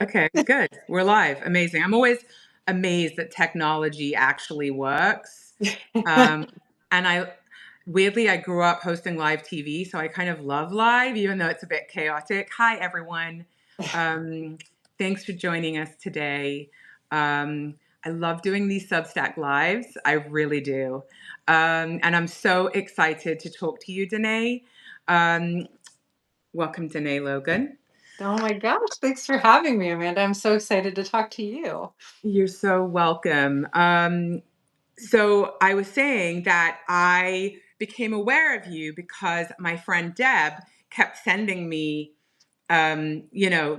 Okay, good. We're live. Amazing. I'm always amazed that technology actually works. Um, and weirdly, I grew up hosting live TV, so I kind of love live, even though it's a bit chaotic. Hi, everyone. Um, Thanks for joining us today. I love doing these Substack lives. I really do. And I'm so excited to talk to you, Dene. Um, Welcome, Dene Logan. Oh my gosh, thanks for having me, Amanda. I'm so excited to talk to you. You're so welcome. So I was saying that I became aware of you because my friend Deb kept sending me,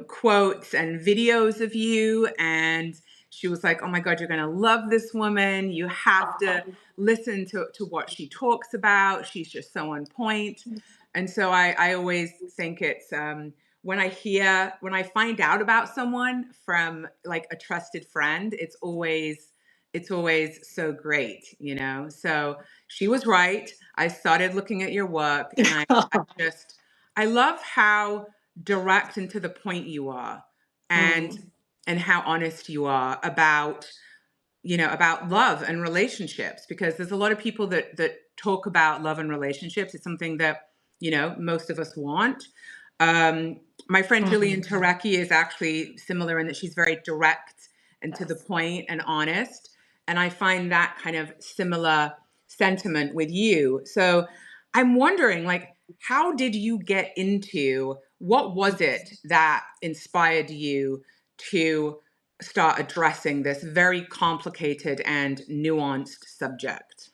quotes and videos of you. And she was like, oh my God, you're going to love this woman. You have to listen to what she talks about. She's just so on point. And so I always think it's when I find out about someone from like a trusted friend, it's always so great. So she was right. I started looking at your work and I love how direct and to the point you are, and Mm, how honest you are about love and relationships, because there's a lot of people that talk about love and relationships. It's something that most of us want. My friend Jillian mhm. Turecki is actually similar in that she's very direct and to the Yes. point and honest, and I find that kind of similar sentiment with you. So I'm wondering, like, how did you get into, what was it that inspired you to start addressing this very complicated and nuanced subject?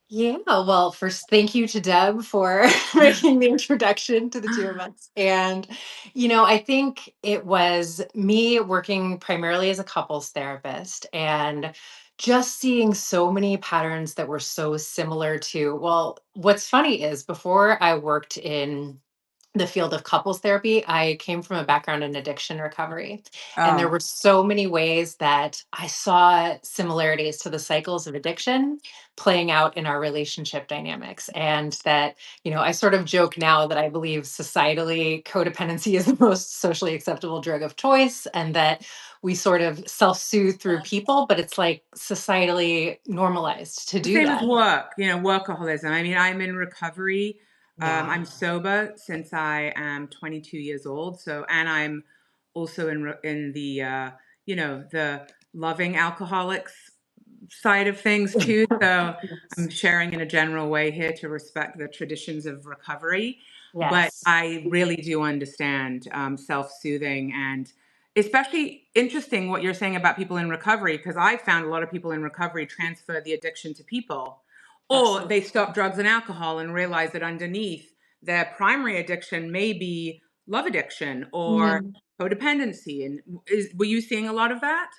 Yeah, well, first, thank you to Deb for making the introduction to the two of us. And, I think it was me working primarily as a couples therapist and just seeing so many patterns that were so similar to, well, what's funny is before I worked in the field of couples therapy, I came from a background in addiction recovery. And there Oh, were so many ways that I saw similarities to the cycles of addiction playing out in our relationship dynamics. And that, I sort of joke now that I believe societally codependency is the most socially acceptable drug of choice, and that we sort of self soothe through people, but it's like societally normalized to the do same as that. workaholism. I mean, I'm in recovery. Yeah. I'm sober since I am 22 years old. So, and I'm also in the the loving alcoholics side of things too. So I'm sharing in a general way here to respect the traditions of recovery. But Yes. I really do understand self-soothing, and especially interesting what you're saying about people in recovery, because I found a lot of people in recovery transfer the addiction to people, or Absolutely. they stop drugs and alcohol and realize that underneath their primary addiction may be love addiction or codependency. And were you seeing a lot of that?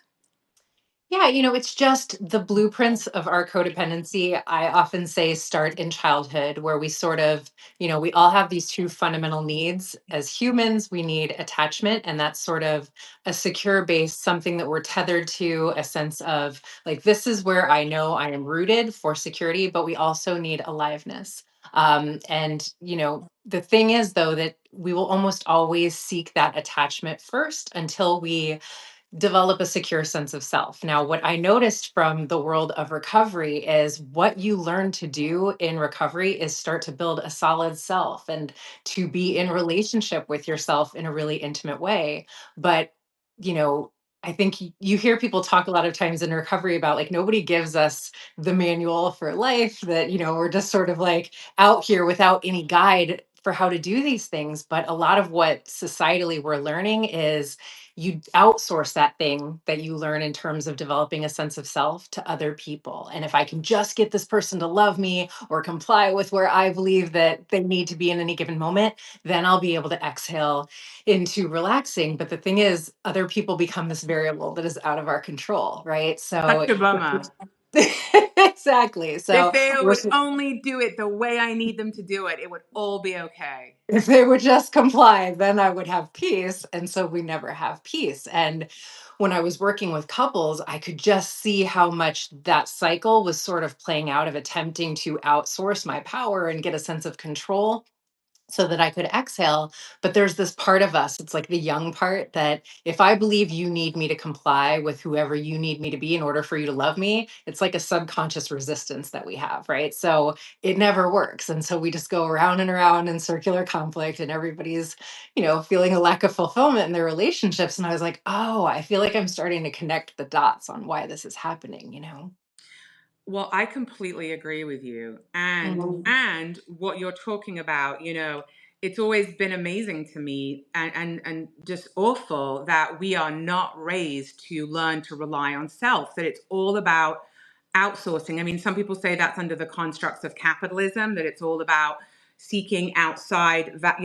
Yeah, it's just the blueprints of our codependency. I often say start in childhood, where we sort of, we all have these two fundamental needs. As humans, we need attachment, and that's sort of a secure base, something that we're tethered to, a sense of like, this is where I know I am rooted for security, but we also need aliveness. And, the thing is, though, that we will almost always seek that attachment first until we develop a secure sense of self. Now, what I noticed from the world of recovery is what you learn to do in recovery is start to build a solid self and to be in relationship with yourself in a really intimate way. But, you know, I think you hear people talk a lot of times in recovery about like nobody gives us the manual for life, that, we're just sort of like out here without any guide for how to do these things. But a lot of what societally we're learning is you outsource that thing that you learn in terms of developing a sense of self to other people. And if I can just get this person to love me or comply with where I believe that they need to be in any given moment, then I'll be able to exhale into relaxing. But the thing is, other people become this variable that is out of our control, right? Such So a bummer. exactly. If So they we're would only do it the way I need them to do it, it would all be okay. if they would just comply, then I would have peace. And so we never have peace. And when I was working with couples, I could just see how much that cycle was sort of playing out of attempting to outsource my power and get a sense of control so that I could exhale. But there's this part of us, it's like the young part, that if I believe you need me to comply with whoever you need me to be in order for you to love me, it's like a subconscious resistance that we have, right? So it never works. And so we just go around and around in circular conflict, and everybody's, feeling a lack of fulfillment in their relationships. And I was like, oh, I feel like I'm starting to connect the dots on why this is happening. Well, I completely agree with you. Mhm. And what you're talking about, it's always been amazing to me and just awful that we are not raised to learn to rely on self, that it's all about outsourcing. I mean, some people say that's under the constructs of capitalism, that it's all about seeking outside that,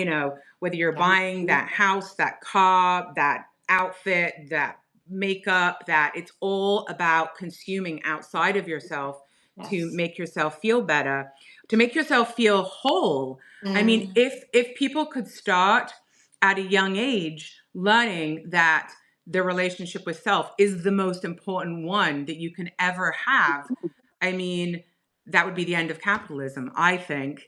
whether you're Yeah. buying that house, that car, that outfit, that makeup, that it's all about consuming outside of yourself to Yes. make yourself feel better, to make yourself feel whole. I mean, Mm. if people could start at a young age learning that their relationship with self is the most important one that you can ever have, I mean, that would be the end of capitalism, I think,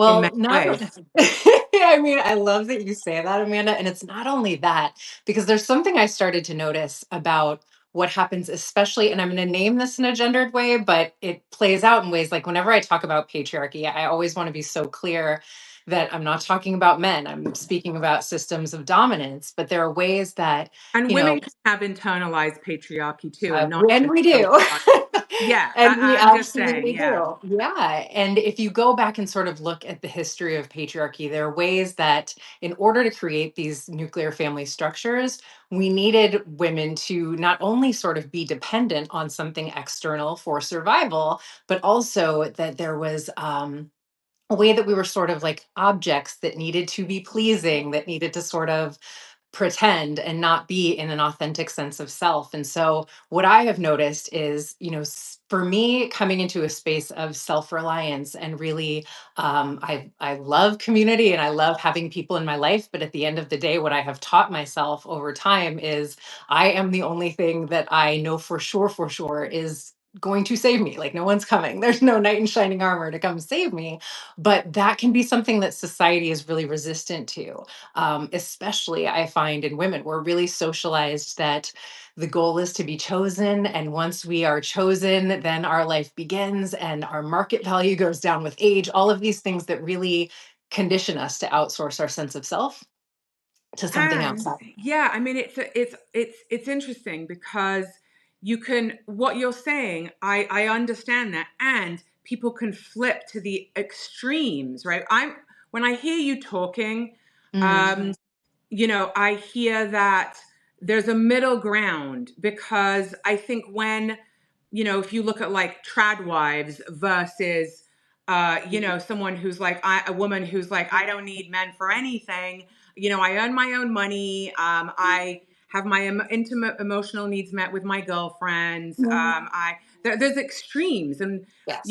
in Well, many not ways. I mean, I love that you say that, Amanda, and it's not only that, because there's something I started to notice about what happens, especially, and I'm going to name this in a gendered way, but it plays out in ways like whenever I talk about patriarchy, I always want to be so clear that I'm not talking about men. I'm speaking about systems of dominance, but there are ways that, And you know, women can have internalized patriarchy too, and not and just we feel do. part. Yeah, And we I'm just saying, absolutely yeah. do. Yeah. And if you go back and sort of look at the history of patriarchy, there are ways that in order to create these nuclear family structures, we needed women to not only sort of be dependent on something external for survival, but also that there was a way that we were sort of like objects that needed to be pleasing, that needed to sort of pretend and not be in an authentic sense of self. And so, what I have noticed is, for me, coming into a space of self reliance and really, I love community and I love having people in my life. But at the end of the day, what I have taught myself over time is I am the only thing that I know for sure, is going to save me. Like, no one's coming. There's no knight in shining armor to come save me. But that can be something that society is really resistant to, especially I find in women. We're really socialized that the goal is to be chosen. And once we are chosen, then our life begins and our market value goes down with age. All of these things that really condition us to outsource our sense of self to something And outside. yeah, I mean, it's interesting because you can, what you're saying, I understand that, and people can flip to the extremes, right? When I hear you talking, Mm, um, I hear that there's a middle ground, because I think when, if you look at like trad wives versus, someone who's like, a woman who's like, I don't need men for anything. I earn my own money. I have my intimate emotional needs met with my girlfriends. There's extremes, and yes.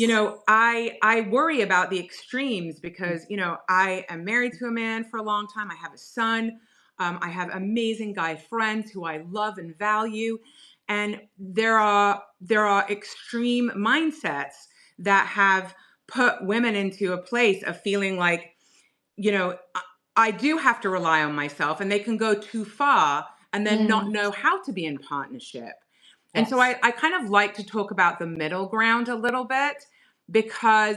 I worry about the extremes because I am married to a man for a long time. I have a son. I have amazing guy friends who I love and value, and there are extreme mindsets that have put women into a place of feeling like, I do have to rely on myself, and they can go too far and then not Mm, know how to be in partnership. And so yes. I kind of like to talk about the middle ground a little bit, because,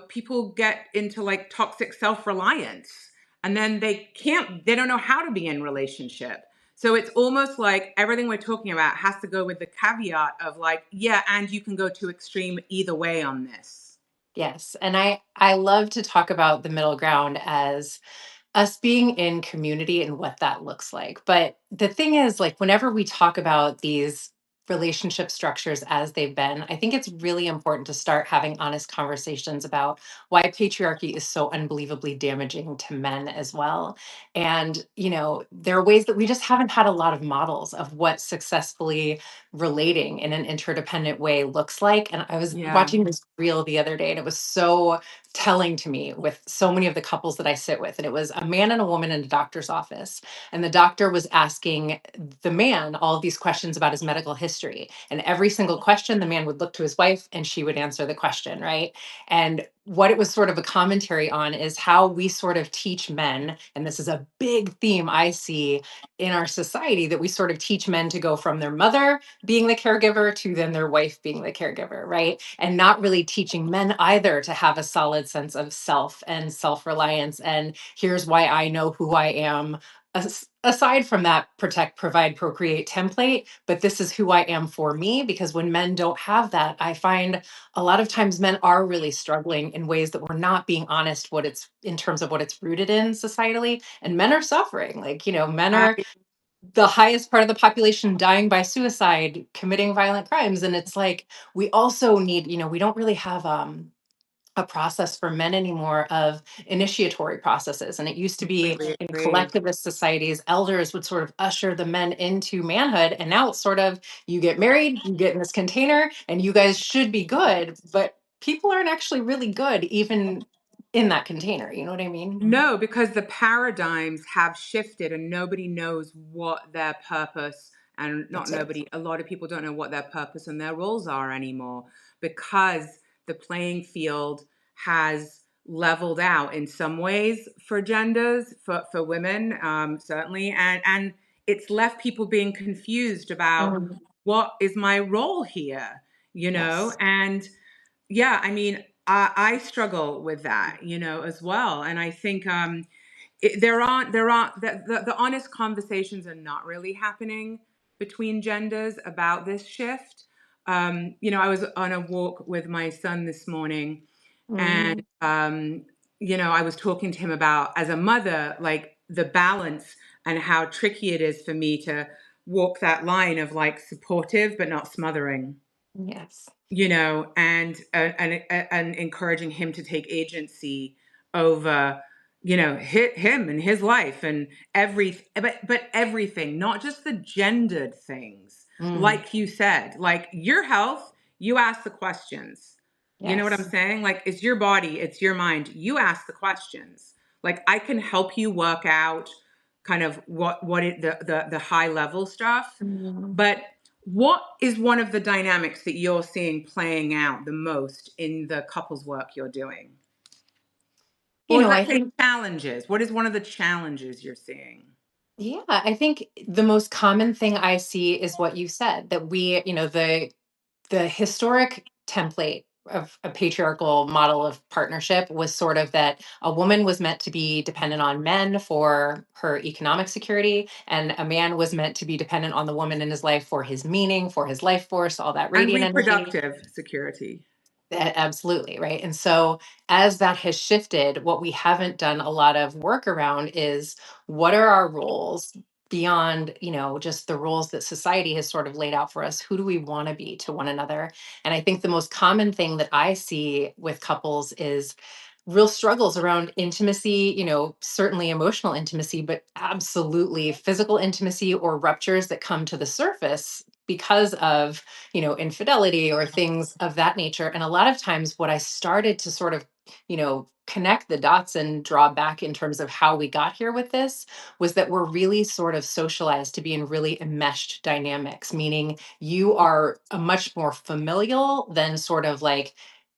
people get into like toxic self reliance, and then they don't know how to be in relationship. So it's almost like everything we're talking about has to go with the caveat of like, yeah, and you can go to extreme either way on this. Yes. And I love to talk about the middle ground as us being in community and what that looks like. But the thing is, like, whenever we talk about these relationship structures as they've been, I think it's really important to start having honest conversations about why patriarchy is so unbelievably damaging to men as well. And, there are ways that we just haven't had a lot of models of what successfully relating in an interdependent way looks like. And I was Yeah. watching this reel the other day, and it was so telling to me with so many of the couples that I sit with. And it was a man and a woman in a doctor's office. And the doctor was asking the man all of these questions about his medical history. And every single question, the man would look to his wife and she would answer the question, right? And what it was sort of a commentary on is how we sort of teach men, and this is a big theme I see in our society, that we sort of teach men to go from their mother being the caregiver to then their wife being the caregiver, right? And not really teaching men either to have a solid sense of self and self-reliance. And here's why I know who I am. Aside from that protect, provide, procreate template, but this is who I am for me. Because when men don't have that, I find a lot of times men are really struggling in ways that we're not being honest what it's in terms of what it's rooted in societally, and men are suffering. Like, men I are the highest part of the population dying by suicide, committing violent crimes. And it's like we also need, we don't really have a process for men anymore of initiatory processes. And it used to be completely in agree. collectivist societies, elders would sort of usher the men into manhood. And now it's sort of, you get married, you get in this container, and you guys should be good. But people aren't actually really good, even in that container. You know what I mean? No, because the paradigms have shifted and nobody knows what their purpose, and not That's it. nobody, a lot of people don't know what their purpose and their roles are anymore because the playing field has leveled out in some ways for genders, for women, certainly. And it's left people being confused about Mm, what is my role here, yes. and yeah, I mean, I struggle with that, as well. And I think there aren't the honest conversations are not really happening between genders about this shift. I was on a walk with my son this morning, and Mm, I was talking to him about, as a mother, like the balance and how tricky it is for me to walk that line of like supportive but not smothering, yes. and encouraging him to take agency over, him and his life and but everything, not just the gendered things. Mm, Like you said, like your health, you ask the questions. You know what I'm yes. saying? Like, it's your body, it's your mind. You ask the questions. Like, I can help you work out kind of the high level stuff, Mm. but what is one of the dynamics that you're seeing playing out the most in the couples work you're doing? Or I let's say think, challenges. What is one of the challenges you're seeing? yeah, I think the most common thing I see is what you said, that we, the historic template of a patriarchal model of partnership was sort of that a woman was meant to be dependent on men for her economic security, and a man was meant to be dependent on the woman in his life for his meaning, for his life force, all that And radiant energy. reproductive security. Absolutely, right. And so, as that has shifted, what we haven't done a lot of work around is what are our roles beyond, just the roles that society has sort of laid out for us? Who do we want to be to one another? And I think the most common thing that I see with couples is real struggles around intimacy, certainly emotional intimacy, but absolutely physical intimacy or ruptures that come to the surface because of, infidelity or things of that nature. And a lot of times, what I started to sort of, connect the dots and draw back in terms of how we got here with this was that we're really sort of socialized to be in really enmeshed dynamics, meaning you are a much more familial than sort of like,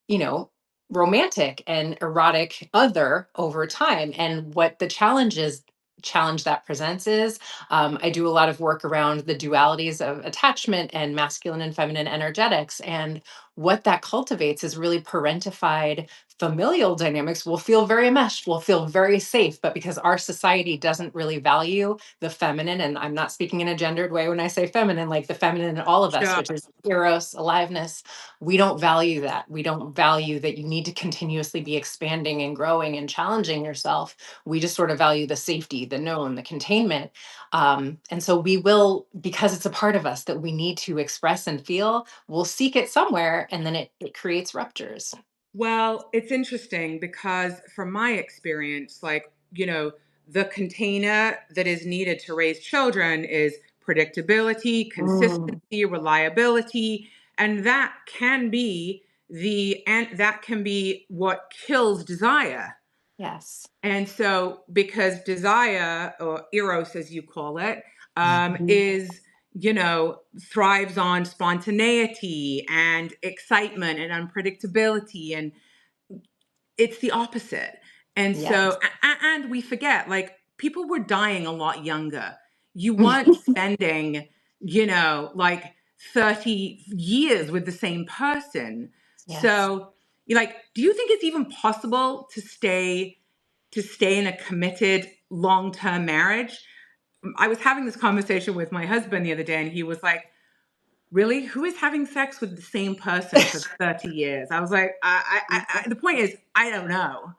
you know, romantic and erotic other over time. And what the challenge that presents is, I do a lot of work around the dualities of attachment and masculine and feminine energetics. And what that cultivates is really parentified familial dynamics will feel very enmeshed, will feel very safe. But because our society doesn't really value the feminine, and I'm not speaking in a gendered way when I say feminine, like the feminine in all of us, Sure. which is eros, aliveness, we don't value that. We don't value that you need to continuously be expanding and growing and challenging yourself. We just sort of value the safety, the known, the containment. And so we will, because it's a part of us that we need to express and feel, we'll seek it somewhere, and then it creates ruptures. Well, it's interesting because from my experience, like, the container that is needed to raise children is predictability, Mm, consistency, reliability, and that can be what kills desire. yes. And so, because desire, or eros as you call it, Mhm. is, thrives on spontaneity and excitement and unpredictability, and it's the opposite. And Yes. so, and we forget, like, people were dying a lot younger. You weren't spending, like 30 years with the same person. Yes. So, like, do you think it's even possible to stay in a committed long-term marriage? I was having this conversation with my husband the other day, and he was like, really? Who is having sex with the same person for 30 years? I was like, the point is, I don't know.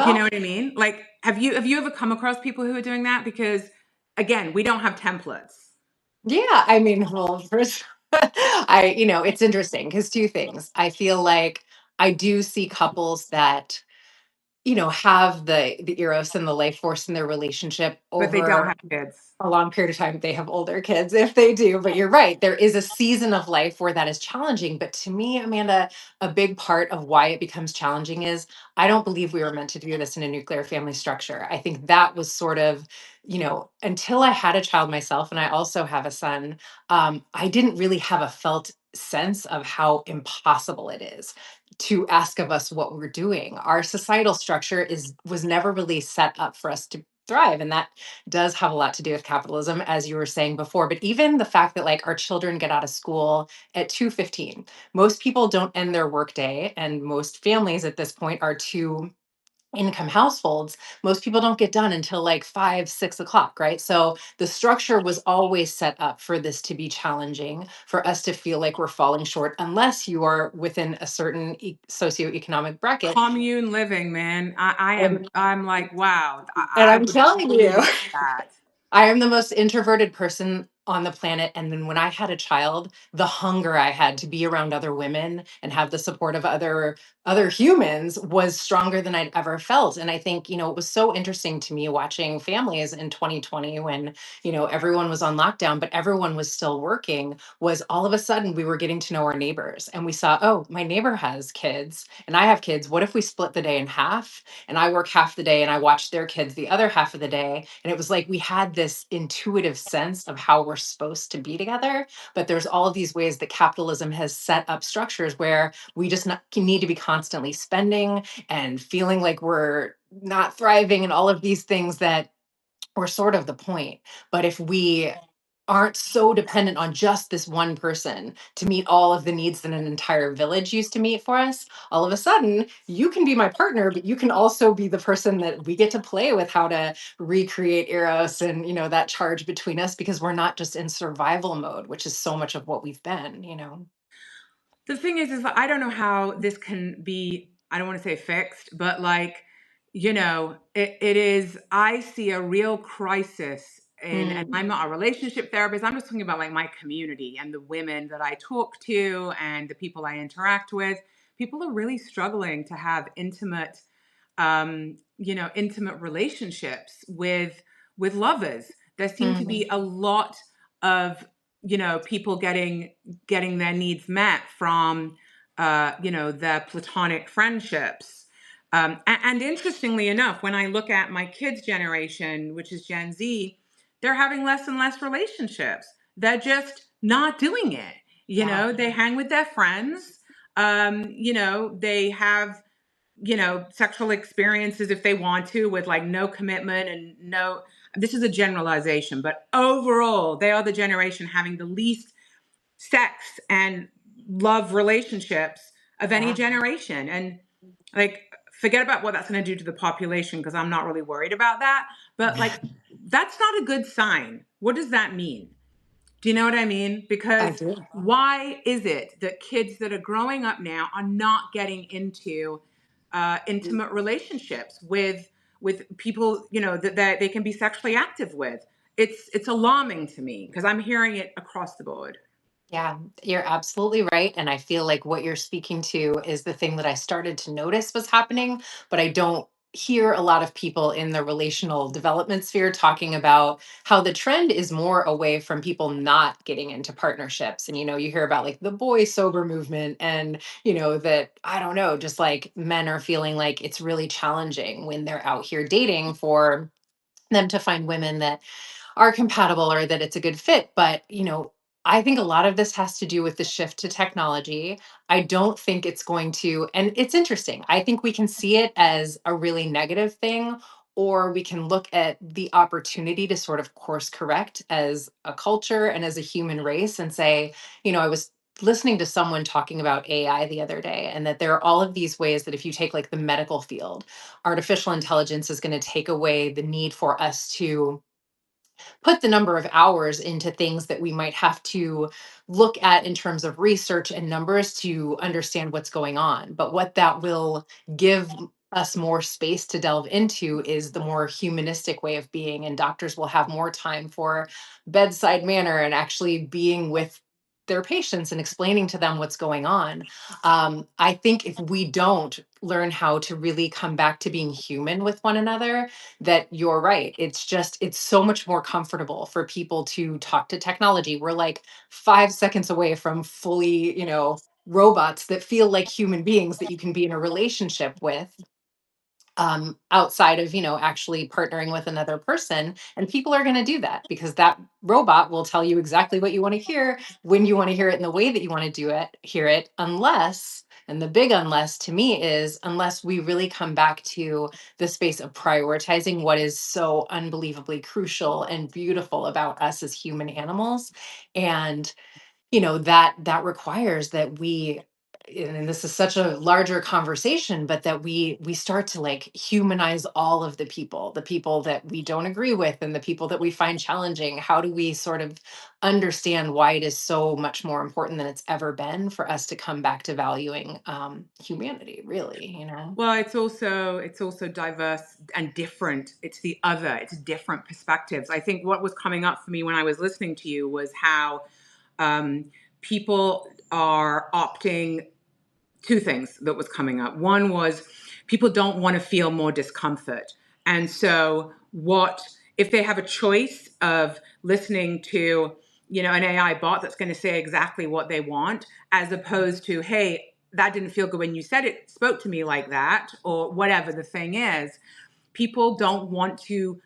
You know Well, what I mean? Like, have you ever come across people who are doing that? Because again, we don't have templates. yeah, I mean, well, first, it's interesting because two things. I feel like I do see couples that, have the eros and the life force in their relationship But they don't over have kids. a long period of time. They have older kids if they do, but you're right. There is a season of life where that is challenging. But to me, Amanda, a big part of why it becomes challenging is I don't believe we were meant to do this in a nuclear family structure. I think that was sort of, until I had a child myself, and I also have a son, I didn't really have a felt sense of how impossible it is to ask of us what we're doing. Our societal structure was never really set up for us to thrive, and that does have a lot to do with capitalism, as you were saying before. But even the fact that like our children get out of school at 2:15, most people don't end their workday, and most families at this point are two income households. Most people don't get done until like 5, 6 o'clock, right? So the structure was always set up for this to be challenging, for us to feel like we're falling short, unless you are within a certain socioeconomic bracket. Commune living, man. I'm like, wow, And I I'm would telling really you, love that. I am the most introverted person on the planet. And then when I had a child, the hunger I had to be around other women and have the support of other humans was stronger than I'd ever felt. And I think, it was so interesting to me watching families in 2020 when, everyone was on lockdown, but everyone was still working, was all of a sudden we were getting to know our neighbors. And we saw, oh, my neighbor has kids and I have kids. What if we split the day in half? And I work half the day and I watch their kids the other half of the day. And it was like we had this intuitive sense of how we're supposed to be together. But there's all of these ways that capitalism has set up structures where we just need to be constantly spending and feeling like we're not thriving and all of these things that were sort of the point. But if we aren't so dependent on just this one person to meet all of the needs that an entire village used to meet for us, all of a sudden you can be my partner, but you can also be the person that we get to play with how to recreate eros and that charge between us, because we're not just in survival mode, which is so much of what we've been. The thing is that I don't know how this can be, I don't want to say fixed, but like, it is, I see a real crisis in, and Mm, I'm not a relationship therapist. I'm just talking about like my community and the women that I talk to and the people I interact with. People are really struggling to have intimate relationships with lovers. There seem to mm, be a lot of, people getting their needs met from, their platonic friendships. And interestingly enough, when I look at my kids' generation, which is Gen Z, they're having less and less relationships. They're just not doing it. yeah. They hang with their friends. They have, sexual experiences if they want to, with like no commitment and no, this is a generalization, but overall, they are the generation having the least sex and love relationships of any Yeah. generation. And like, forget about what that's going to do to the population because I'm not really worried about that. But like, that's not a good sign. What does that mean? Do you know what I mean? I Because do. why is it that kids that are growing up now are not getting into intimate relationships with people, that they can be sexually active with? It's alarming to me because I'm hearing it across the board. Yeah, you're absolutely right. And I feel like what you're speaking to is the thing that I started to notice was happening, but I don't hear a lot of people in the relational development sphere talking about how the trend is more away from people not getting into partnerships. And, you hear about like the boy sober movement and, that, I don't know, just like men are feeling like it's really challenging when they're out here dating for them to find women that are compatible or that it's a good fit. But, I think a lot of this has to do with the shift to technology. I don't think it's going to, and it's interesting. I think we can see it as a really negative thing, or we can look at the opportunity to sort of course correct as a culture and as a human race and say, I was listening to someone talking about AI the other day, and that there are all of these ways that if you take like the medical field, artificial intelligence is going to take away the need for us to put the number of hours into things that we might have to look at in terms of research and numbers to understand what's going on. But what that will give us more space to delve into is the more humanistic way of being. And doctors will have more time for bedside manner and actually being with their patients and explaining to them what's going on. I think if we don't learn how to really come back to being human with one another, that you're right. It's so much more comfortable for people to talk to technology. We're like 5 seconds away from fully, robots that feel like human beings that you can be in a relationship with, outside of actually partnering with another person. And people are going to do that because that robot will tell you exactly what you want to hear when you want to hear it in the way that you want to do it hear it, unless, and the big unless to me is, unless we really come back to the space of prioritizing what is so unbelievably crucial and beautiful about us as human animals. And that requires that we, and this is such a larger conversation, but that we start to like humanize all of the people that we don't agree with and the people that we find challenging. How do we sort of understand why it is so much more important than it's ever been for us to come back to valuing humanity, really? Well, it's also diverse and different. It's the other. It's different perspectives. I think what was coming up for me when I was listening to you was how um, people are opting. Two things that was coming up. One was people don't want to feel more discomfort, and so what if they have a choice of listening to an AI bot that's going to say exactly what they want, as opposed to, hey, that didn't feel good when you said it, spoke to me like that, or whatever the thing is. People don't want to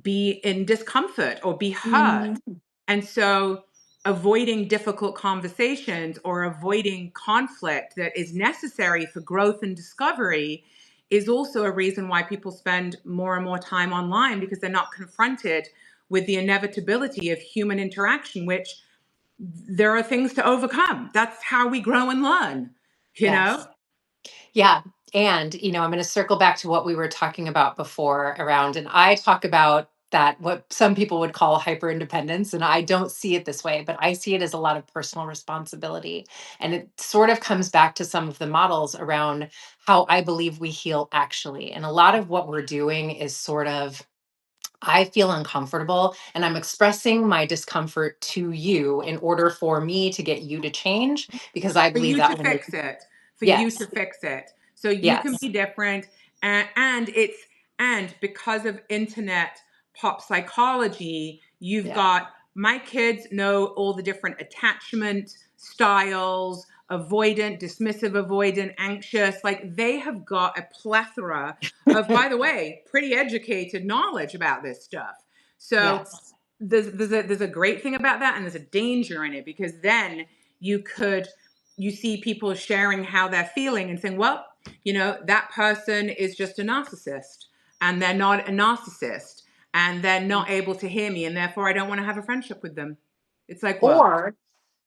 be in discomfort or be hurt. Mhm. And so avoiding difficult conversations or avoiding conflict that is necessary for growth and discovery is also a reason why people spend more and more time online, because they're not confronted with the inevitability of human interaction, which there are things to overcome. That's how we grow and learn, you know? Yes. Yeah. And, I'm going to circle back to what we were talking about before around, and I talk about that, what some people would call hyper independence. And I don't see it this way, but I see it as a lot of personal responsibility. And it sort of comes back to some of the models around how I believe we heal actually. And a lot of what we're doing is sort of, I feel uncomfortable and I'm expressing my discomfort to you in order for me to get you to change, because I For believe you that to will make, fix it, for you to yes, fix it, so you can yes, be different. And because of internet pop psychology, you've yeah. got, my kids know all the different attachment styles: avoidant, dismissive, avoidant, anxious. Like, they have got a plethora of, by the way, pretty educated knowledge about this stuff. So Yes. there's a great thing about that, and there's a danger in it, because then you see people sharing how they're feeling and saying, well, that person is just a narcissist, and they're not a narcissist, and they're not able to hear me, and therefore I don't want to have a friendship with them. It's like, what? Or,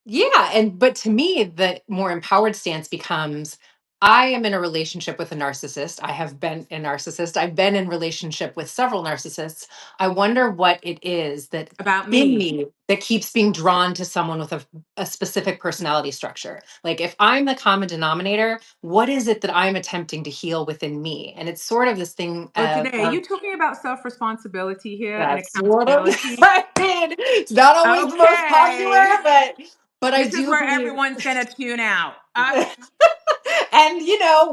yeah, and but to me, the more empowered stance becomes, I am in a relationship with a narcissist. I have been a narcissist. I've been in relationship with several narcissists. I wonder what it is that About in me? me that keeps being drawn to someone with a specific personality structure. Like if I'm the common denominator, what is it that I'm attempting to heal within me? And it's sort of this thing Oh, Dene, are of you talking about self-responsibility here and that's sort of accountability? I mean, it's not always the most Okay. popular, but I This is do where believe. everyone's gonna tune out. And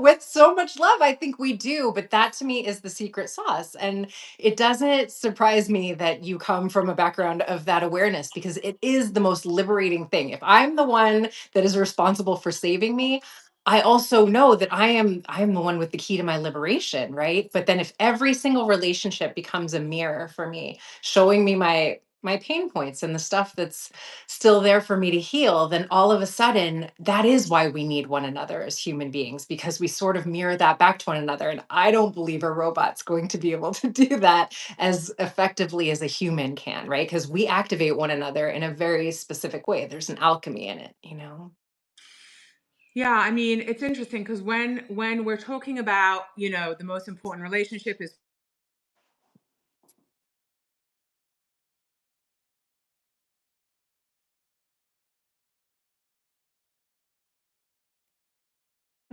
with so much love, I think we do, but that to me is the secret sauce. And it doesn't surprise me that you come from a background of that awareness, because it is the most liberating thing. If I'm the one that is responsible for saving me, I also know that I am the one with the key to my liberation, right? But then if every single relationship becomes a mirror for me, showing me my pain points and the stuff that's still there for me to heal, then all of a sudden, that is why we need one another as human beings, because we sort of mirror that back to one another. And I don't believe a robot's going to be able to do that as effectively as a human can, right? Because we activate one another in a very specific way. There's an alchemy in it, you know? Yeah, I mean, it's interesting because when we're talking about, the most important relationship is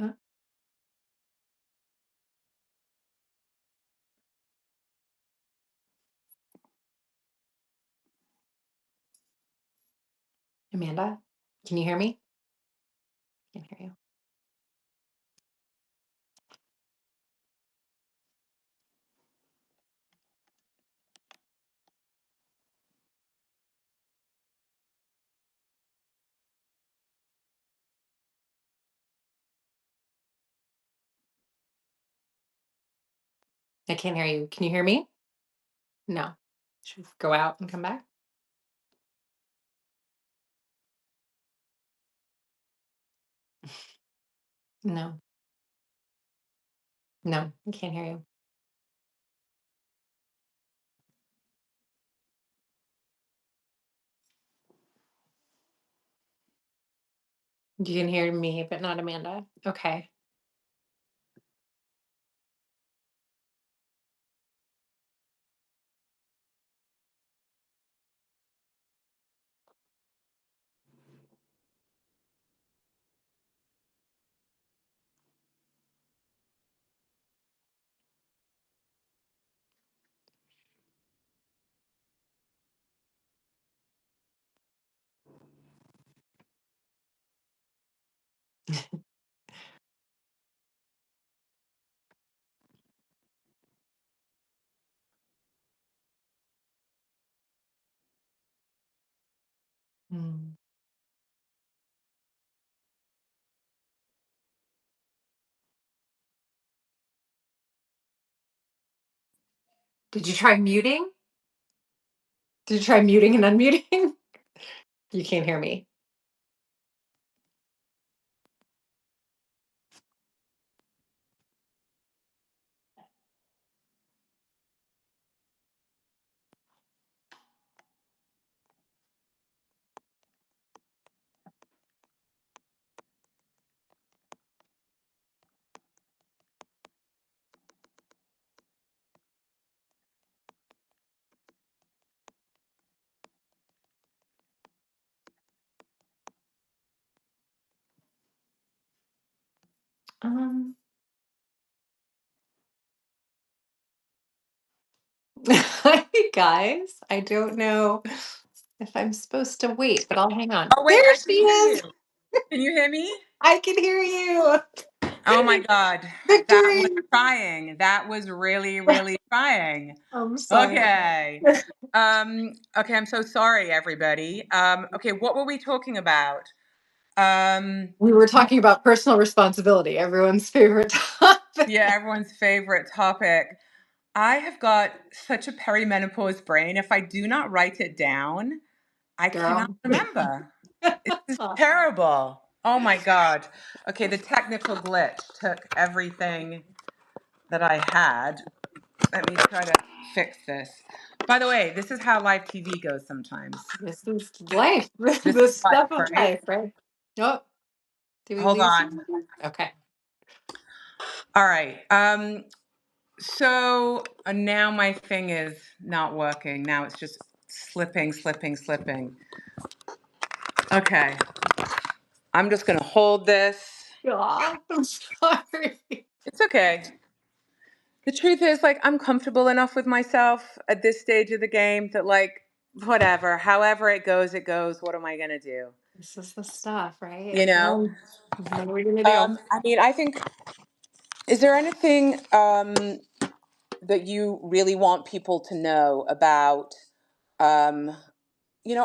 Uh, Amanda, can you hear me? I can hear you. I can't hear you. Can you hear me? No. Should we go out and come back? No. No, I can't hear you. You can hear me, but not Amanda. Okay. Mm. Did you try muting? Did you try muting and unmuting? You can't hear me. Um, Hi guys. I don't know if I'm supposed to wait, but I'll hang on. Oh wait, There I she can hear is. you. Can you hear me? I can hear you. Oh my God. That was Victory. trying. That was really, really trying. I'm sorry. Okay. Okay, I'm so sorry, everybody. Okay, what were we talking about? Um, We were talking about personal responsibility, everyone's favorite topic. yeah, everyone's favorite topic. I have got such a perimenopause brain. If I do not write it down, I cannot Girl. remember. This is terrible. Oh my God. Okay, the technical glitch took everything that I had. Let me try to fix this. By the way, this is how live TV goes sometimes. This is life. This The is life, stuff of right? life, right? Oh, did we Hold lose on. you? Okay. All right. So now my thing is not working. Now it's just slipping, slipping, slipping. Okay. I'm just going to hold this. God, I'm sorry. It's okay. The truth is, like, I'm comfortable enough with myself at this stage of the game that, like, whatever, however it goes, it goes. What am I going to do? This is the stuff, right? You know? Well, what are we gonna do? I mean, I think, is there anything that you really want people to know about, um,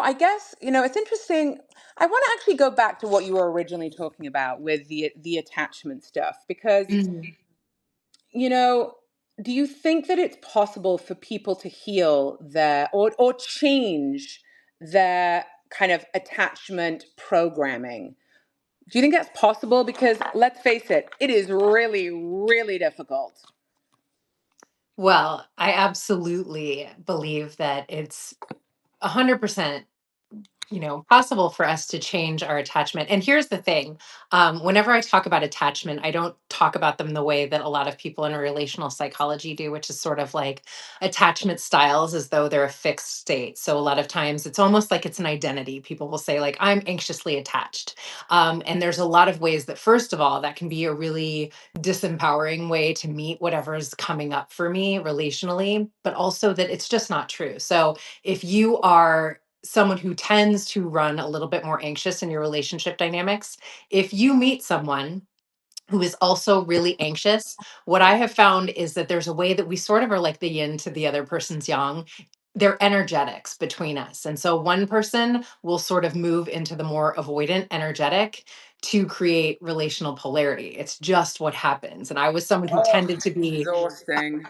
I guess, it's interesting. I want to actually go back to what you were originally talking about with the attachment stuff because, Mm. you know, do you think that it's possible for people to heal their or change their kind of attachment programming? Do you think that's possible? Because let's face it, it is really, really difficult. Well, I absolutely believe that it's 100%, possible for us to change our attachment. And here's the thing, whenever I talk about attachment, I don't talk about them the way that a lot of people in relational psychology do, which is sort of like attachment styles as though they're a fixed state. So a lot of times it's almost like it's an identity. People will say, like, I'm anxiously attached. And there's a lot of ways that, first of all, that can be a really disempowering way to meet whatever's coming up for me relationally, but also that it's just not true. So if you are someone who tends to run a little bit more anxious in your relationship dynamics, if you meet someone who is also really anxious, what I have found is that there's a way that we sort of are like the yin to the other person's yang. They're energetics between us. And so one person will sort of move into the more avoidant energetic to create relational polarity. It's just what happens. And I was someone who Oh, tended to be exhausting.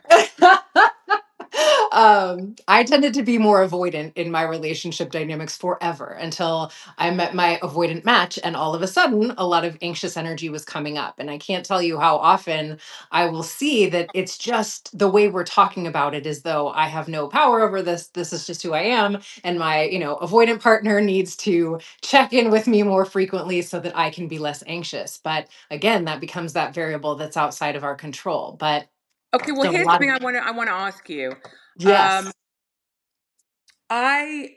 I tended to be more avoidant in my relationship dynamics forever until I met my avoidant match. And all of a sudden, a lot of anxious energy was coming up. And I can't tell you how often I will see that it's just the way we're talking about it, as though I have no power over this. This is just who I am. And my, avoidant partner needs to check in with me more frequently so that I can be less anxious. But again, that becomes that variable that's outside of our control. But Okay, well, so a here's lot something of, I want to ask you. Um, yes.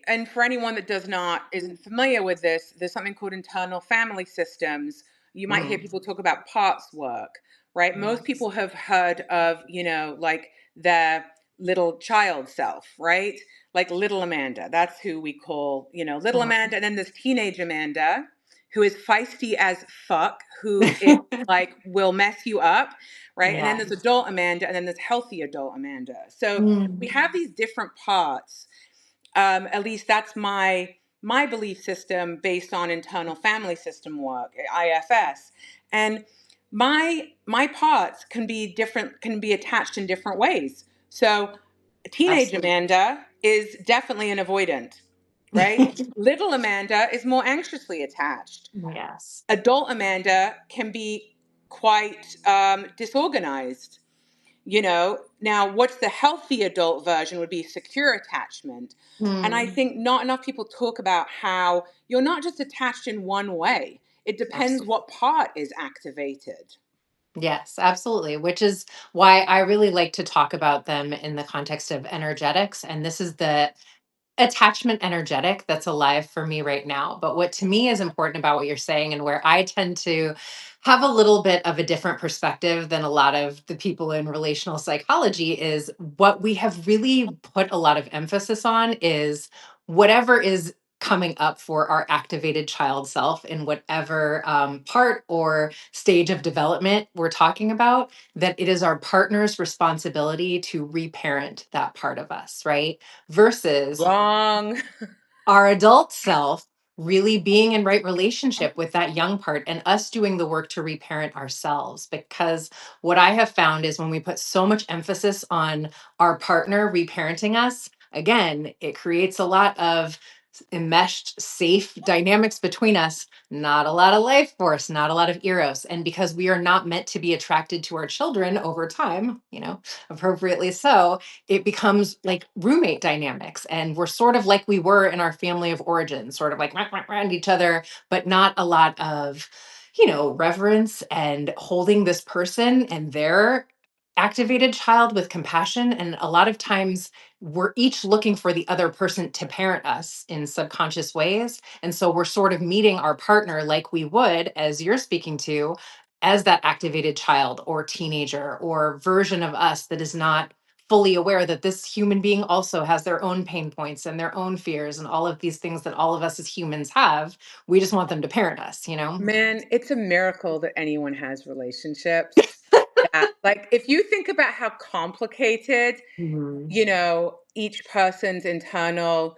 and for anyone that does not isn't familiar with this, there's something called internal family systems. You might hear Mm, people talk about parts work, right? Most yes. people have heard of, like their little child self, right? Like little Amanda. That's who we call, little Mm. Amanda. And then there's teenage Amanda, who is feisty as fuck, who is like will mess you up, right? And then there's Yes. adult Amanda, and then there's healthy adult Amanda. So we Mm. have these different parts. At least that's my belief system based on internal family system work, IFS. And my parts can be attached in different ways. So teenage Absolutely. Amanda is definitely an avoidant, right? Little Amanda is more anxiously attached. Yes. Adult Amanda can be quite disorganized. Now what's the healthy adult version would be secure attachment. And I Mm. think not enough people talk about how you're not just attached in one way. It depends Absolutely. what part is activated. Yes, absolutely. Which is why I really like to talk about them in the context of energetics. And this is the attachment energetic that's alive for me right now. But what to me is important about what you're saying, and where I tend to have a little bit of a different perspective than a lot of the people in relational psychology, is what we have really put a lot of emphasis on is whatever is coming up for our activated child self in whatever part or stage of development we're talking about, that it is our partner's responsibility to reparent that part of us, right? Versus Wrong. our adult self really being in right relationship with that young part and us doing the work to reparent ourselves. Because what I have found is when we put so much emphasis on our partner reparenting us, again, it creates a lot of enmeshed, safe dynamics between us, not a lot of life force, not a lot of eros. And because we are not meant to be attracted to our children over time, appropriately so, it becomes like roommate dynamics. And we're sort of like we were in our family of origin, sort of like around each other, but not a lot of, reverence and holding this person and their activated child with compassion. And a lot of times we're each looking for the other person to parent us in subconscious ways. And so we're sort of meeting our partner like we would, as you're speaking to, as that activated child or teenager or version of us that is not fully aware that this human being also has their own pain points and their own fears and all of these things that all of us as humans have. We just want them to parent us. Man, it's a miracle that anyone has relationships. That, like, if you think about how complicated, Mhm. each person's internal,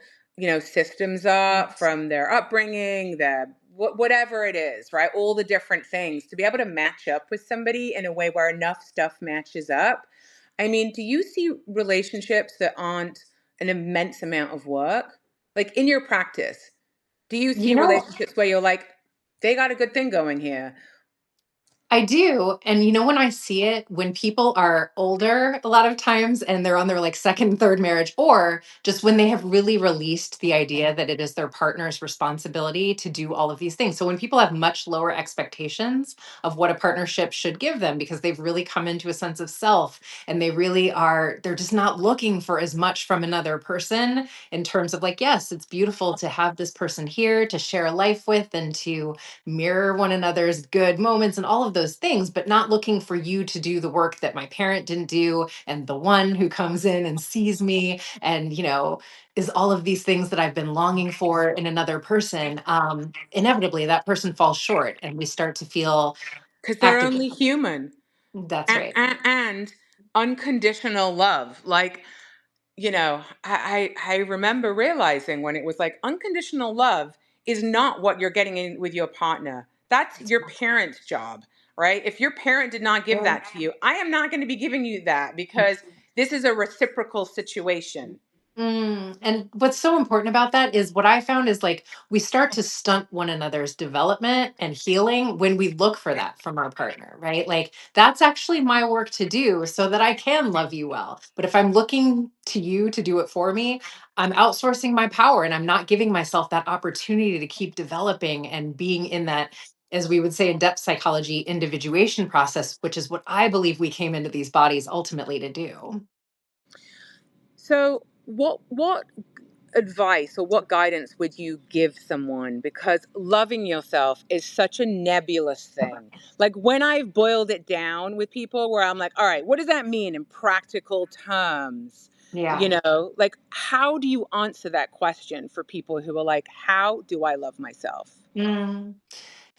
systems are from their upbringing, their whatever it is, right? All the different things to be able to match up with somebody in a way where enough stuff matches up. I mean, do you see relationships that aren't an immense amount of work? Like in your practice, do you You see know, relationships where you're like, they got a good thing going here? I do. And when I see it, when people are older, a lot of times, and they're on their like second, third marriage, or just when they have really released the idea that it is their partner's responsibility to do all of these things. So when people have much lower expectations of what a partnership should give them because they've really come into a sense of self and they really are, they're just not looking for as much from another person in terms of like, yes, it's beautiful to have this person here to share a life with and to mirror one another's good moments and all of those things, but not looking for you to do the work that my parent didn't do. And the one who comes in and sees me and, is all of these things that I've been longing for in another person. Inevitably, that person falls short and we start to feel Because they're active. only human. That's right. And unconditional love. Like, I remember realizing when it was like unconditional love is not what you're getting in with your partner. That's your parent's job, right? If your parent did not give that to you, I am not going to be giving you that because this is a reciprocal situation. And what's so important about that is what I found is like we start to stunt one another's development and healing when we look for that from our partner, right? Like that's actually my work to do so that I can love you well. But if I'm looking to you to do it for me, I'm outsourcing my power and I'm not giving myself that opportunity to keep developing and being in that, as we would say in depth psychology, individuation process, which is what I believe we came into these bodies ultimately to do. So, what advice or what guidance would you give someone, because loving yourself is such a nebulous thing? Like when I've boiled it down with people where I'm like, all right, what does that mean in practical terms? Yeah. Like how do you answer that question for people who are like, how do I love myself? Mm.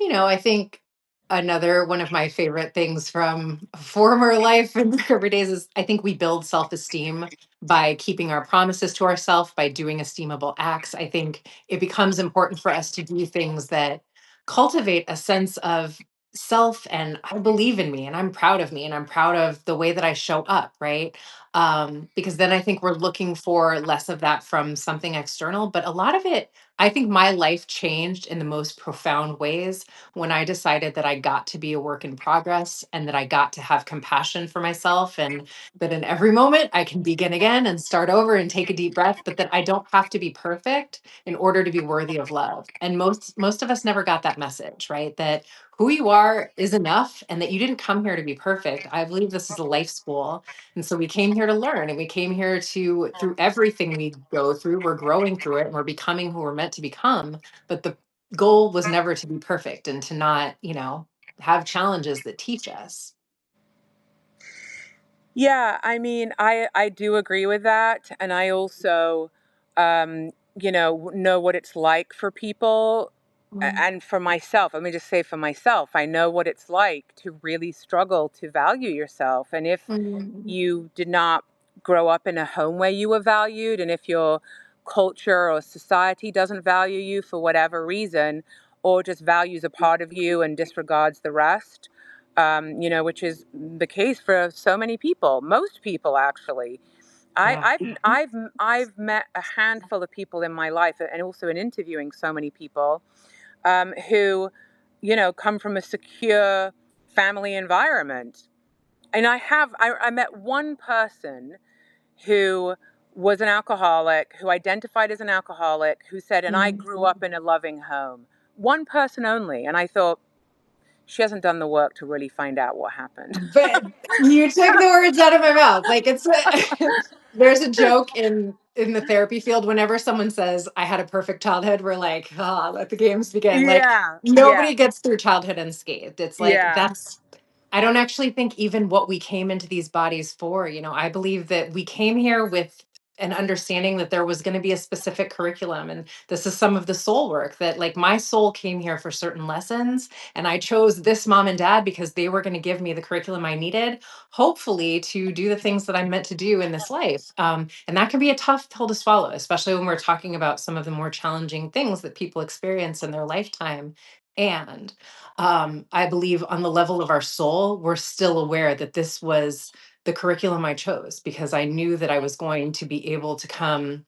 I think another one of my favorite things from former life and recovery days is I think we build self esteem by keeping our promises to ourselves, by doing esteemable acts. I think it becomes important for us to do things that cultivate a sense of self and I believe in me and I'm proud of me and I'm proud of the way that I show up, right? Because then I think we're looking for less of that from something external. But a lot of it, I think my life changed in the most profound ways when I decided that I got to be a work in progress and that I got to have compassion for myself and that in every moment I can begin again and start over and take a deep breath, but that I don't have to be perfect in order to be worthy of love. And most of us never got that message, right? That who you are is enough and that you didn't come here to be perfect. I believe this is a life school. And so we came here to learn and we came here to, through everything we go through, we're growing through it and we're becoming who we're meant to become. But the goal was never to be perfect and to not, have challenges that teach us. Yeah, I mean, I do agree with that, and I also, know what it's like for people, Mm, and for myself. Let me just say, for myself, I know what it's like to really struggle to value yourself, and if mm, you did not grow up in a home where you were valued, and if your culture or society doesn't value you for whatever reason, or just values a part of you and disregards the rest, which is the case for so many people, most people actually. I, yeah. I've I've I've met a handful of people in my life, and also in interviewing so many people who, come from a secure family environment. And I met one person who was an alcoholic, who identified as an alcoholic, who said, and I Mm. grew up in a loving home. One person only. And I thought, she hasn't done the work to really find out what happened. But you took the words out of my mouth. Like there's a joke in the therapy field whenever someone says I had a perfect childhood, we're like, ah, let the games begin. Like Yeah, yeah, nobody gets through childhood unscathed. It's like yeah. that's I don't actually think even what we came into these bodies for, I believe that we came here with an understanding that there was going to be a specific curriculum. And this is some of the soul work that, like, my soul came here for certain lessons. And I chose this mom and dad because they were going to give me the curriculum I needed, hopefully, to do the things that I'm meant to do in this life. And that can be a tough pill to swallow, especially when we're talking about some of the more challenging things that people experience in their lifetime. And I believe on the level of our soul, we're still aware that this was the curriculum I chose, because I knew that I was going to be able to come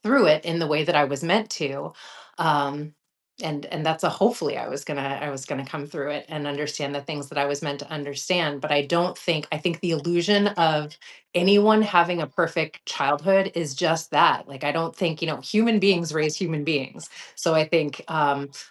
through it in the way that I was meant to. Um, and that's a hopefully I was gonna come through it and understand the things that I was meant to understand. But I think the illusion of anyone having a perfect childhood is just that. Like I don't think, human beings raise human beings. So I think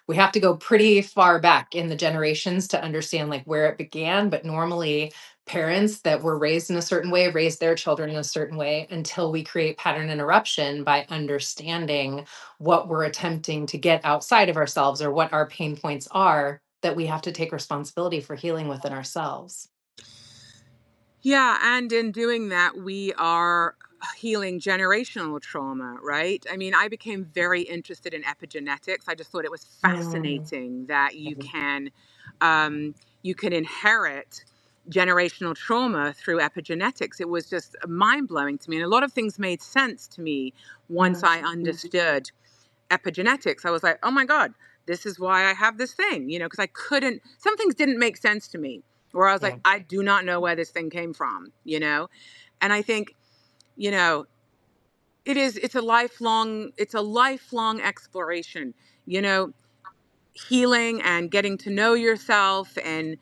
we have to go pretty far back in the generations to understand like where it began. But normally parents that were raised in a certain way raise their children in a certain way until we create pattern interruption by understanding what we're attempting to get outside of ourselves or what our pain points are, that we have to take responsibility for healing within ourselves. Yeah, and in doing that, we are healing generational trauma, right? I mean, I became very interested in epigenetics. I just thought it was Mm, fascinating that mhm. you can inherit generational trauma through epigenetics. It was just mind blowing to me, and a lot of things made sense to me once Mm, I understood epigenetics. I was like, oh my God, this is why I have this thing, because I couldn't, some things didn't make sense to me, where I was yeah, like, I do not know where this thing came from. And I think, you know, it's a lifelong exploration, you know, healing and getting to know yourself. And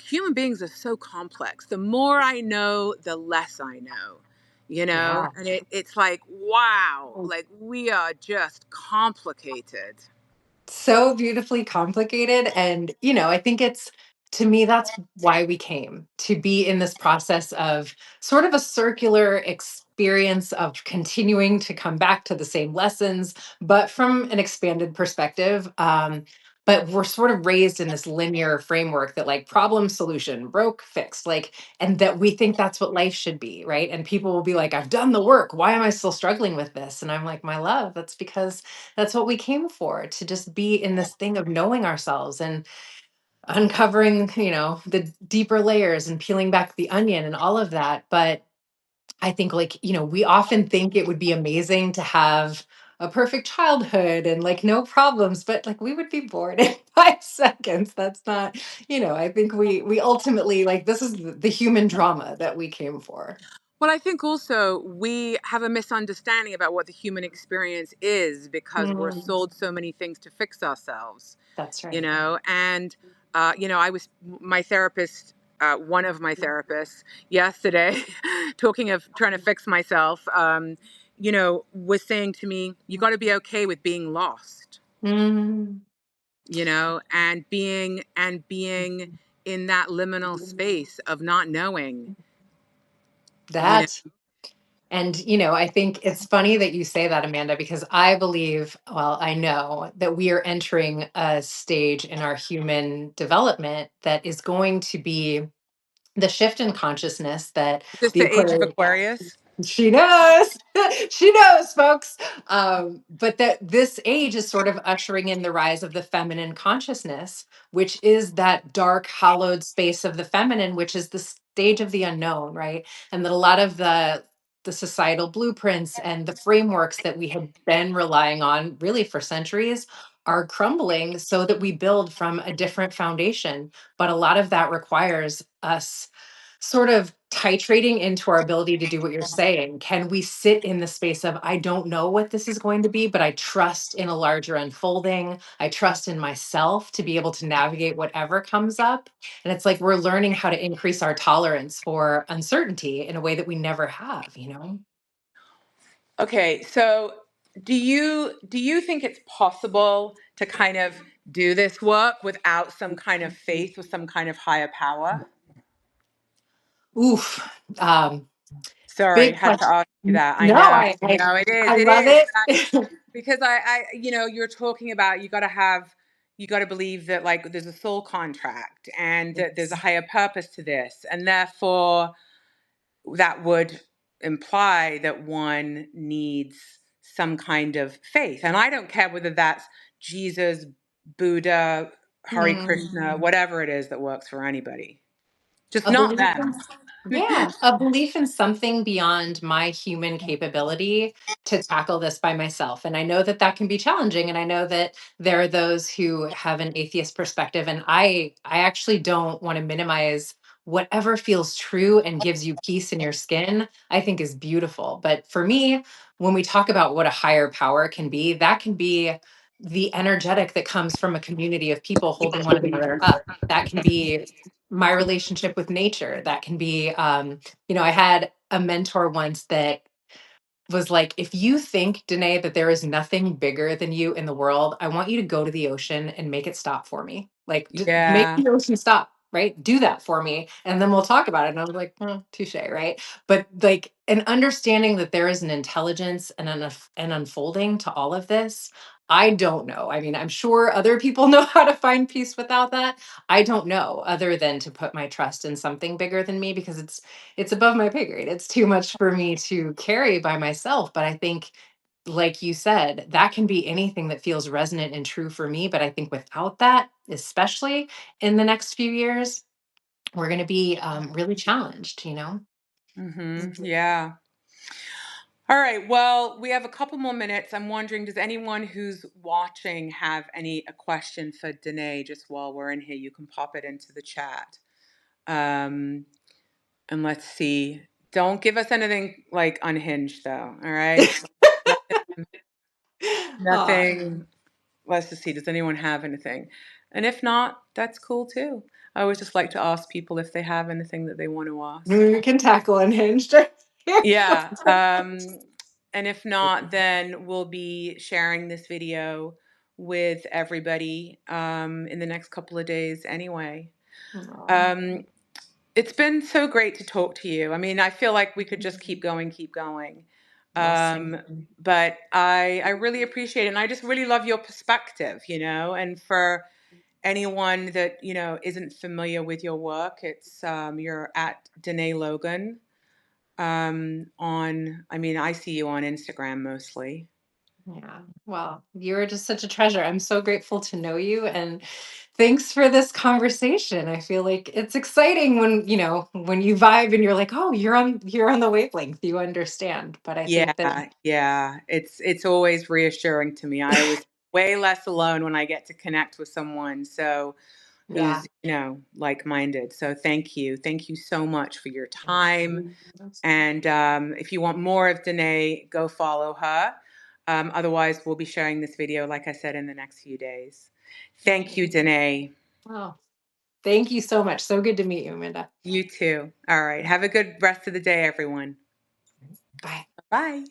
human beings are so complex. The more I know, the less I know. yeah. And it's like, wow, like we are just complicated. So beautifully complicated. And, I think to me, that's why we came to be in this process of sort of a circular experience of continuing to come back to the same lessons, but from an expanded perspective. But we're sort of raised in this linear framework that like problem solution broke fixed like, and that we think that's what life should be, right? And people will be like, I've done the work, why am I still struggling with this? And I'm like, my love, that's because that's what we came for, to just be in this thing of knowing ourselves and uncovering, the deeper layers and peeling back the onion and all of that. But I think, like, we often think it would be amazing to have a perfect childhood and like no problems, but like we would be bored in 5 seconds. That's not, I think we ultimately like this is the human drama that we came for. Well, I think also we have a misunderstanding about what the human experience is because we're Mm, sold so many things to fix ourselves, that's you right. know? And, I was my therapist, one of my therapists yesterday, talking of trying to fix myself, was saying to me, you got to be okay with being lost, Mm, and being in that liminal space of not knowing, you know. that And, I think it's funny that you say that, Amanda, because I believe, well, I know that we are entering a stage in our human development that is going to be the shift in consciousness that Is this the the age of Aquarius. Aquarius? She knows. She knows, folks. But that this age is sort of ushering in the rise of the feminine consciousness, which is that dark, hollowed space of the feminine, which is the stage of the unknown, right? And that a lot of the societal blueprints and the frameworks that we have been relying on really for centuries are crumbling so that we build from a different foundation. But a lot of that requires us sort of titrating into our ability to do what you're saying. Can we sit in the space of, I don't know what this is going to be, but I trust in a larger unfolding. I trust in myself to be able to navigate whatever comes up. And it's like we're learning how to increase our tolerance for uncertainty in a way that we never have. Okay, so do you think it's possible to kind of do this work without some kind of faith with some kind of higher power? Oof. Um, Sorry, Big had to question. ask you that. I No, know. I No, it is. I It love is. it. Because you're talking about you got to believe that like there's a soul contract and that there's a higher purpose to this, and therefore that would imply that one needs some kind of faith. And I don't care whether that's Jesus, Buddha, Hare Hmm. Krishna, whatever it is that works for anybody. Just A not belief them. Yeah, a belief in something beyond my human capability to tackle this by myself. And I know that that can be challenging. And I know that there are those who have an atheist perspective. And I actually don't want to minimize whatever feels true and gives you peace in your skin, I think is beautiful. But for me, when we talk about what a higher power can be, that can be the energetic that comes from a community of people holding one another up. That can be my relationship with nature. That can be, I had a mentor once that was like, if you think, Danae, that there is nothing bigger than you in the world, I want you to go to the ocean and make it stop for me. Like, just make Yeah. the ocean stop, right? Do that for me. And then we'll talk about it. And I was like, touche, right? But like an understanding that there is an intelligence and an unfolding to all of this. I don't know. I mean, I'm sure other people know how to find peace without that. I don't know, other than to put my trust in something bigger than me, because it's above my pay grade. It's too much for me to carry by myself. But I think, like you said, that can be anything that feels resonant and true for me. But I think without that, especially in the next few years, we're going to be really challenged, you know? Yeah. All right. Well, we have a couple more minutes. I'm wondering, does anyone who's watching have a question for Danae just while we're in here? You can pop it into the chat. Um, and let's see. Don't give us anything like unhinged though. All right. Nothing, Aw, nothing. Let's just see. Does anyone have anything? And if not, that's cool too. I always just like to ask people if they have anything that they want to ask. we can tackle unhinged. Yeah. And if not, then we'll be sharing this video with everybody in the next couple of days anyway. Aw, Um, it's been so great to talk to you. I mean, I feel like we could just keep going. yes, thank Um, you. but I really appreciate it. And I just really love your perspective, and for anyone that, isn't familiar with your work, you're at Dene Logan. I mean, I see you on Instagram mostly. Yeah. Well, you're just such a treasure. I'm so grateful to know you, and thanks for this conversation. I feel like it's exciting when, when you vibe and you're like, "Oh, you're on the wavelength. You understand." But I Yeah, think that yeah. It's always reassuring to me. I always way less alone when I get to connect with someone yeah. who's, like-minded. So thank you. Thank you so much for your time. Yes. And if you want more of Danae, go follow her. Otherwise, we'll be sharing this video, like I said, in the next few days. Thank you, Danae. Oh, thank you so much. So good to meet you, Amanda. You too. All right. Have a good rest of the day, everyone. Bye. Bye.